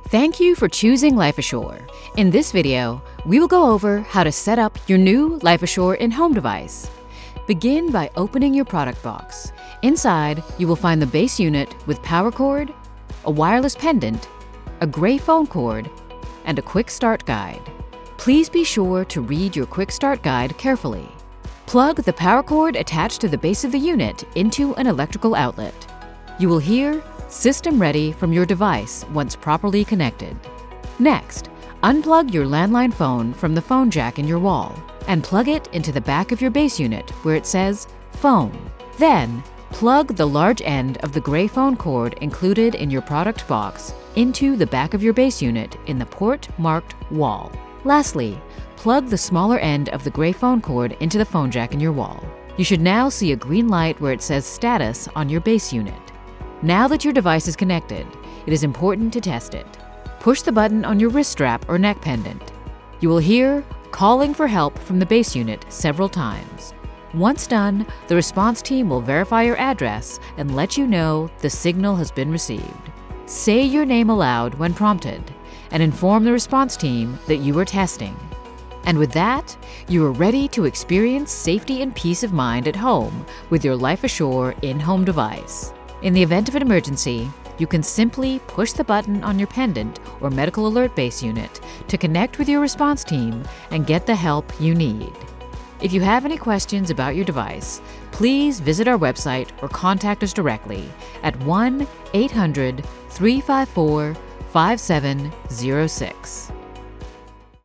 Thank you for choosing LifeAssure. In this video, we will go over how to set up your new LifeAssure in-home device. Begin by opening your product box. Inside, you will find the base unit with power cord, a wireless pendant, a gray phone cord, and a quick start guide. Please be sure to read your quick start guide carefully. Plug the power cord attached to the base of the unit into an electrical outlet. You will hear "System ready" from your device once properly connected. Next, unplug your landline phone from the phone jack in your wall and plug it into the back of your base unit where it says Phone. Then, plug the large end of the gray phone cord included in your product box into the back of your base unit in the port marked Wall. Lastly, plug the smaller end of the gray phone cord into the phone jack in your wall. You should now see a green light where it says Status on your base unit. Now that your device is connected, it is important to test it. Push the button on your wrist strap or neck pendant. You will hear "Calling for help" from the base unit several times. Once done, the response team will verify your address and let you know the signal has been received. Say your name aloud when prompted and inform the response team that you are testing. And with that, you are ready to experience safety and peace of mind at home with your LifeAssure in-home device. In the event of an emergency, you can simply push the button on your pendant or medical alert base unit to connect with your response team and get the help you need. If you have any questions about your device, please visit our website or contact us directly at 1-800-354-5706.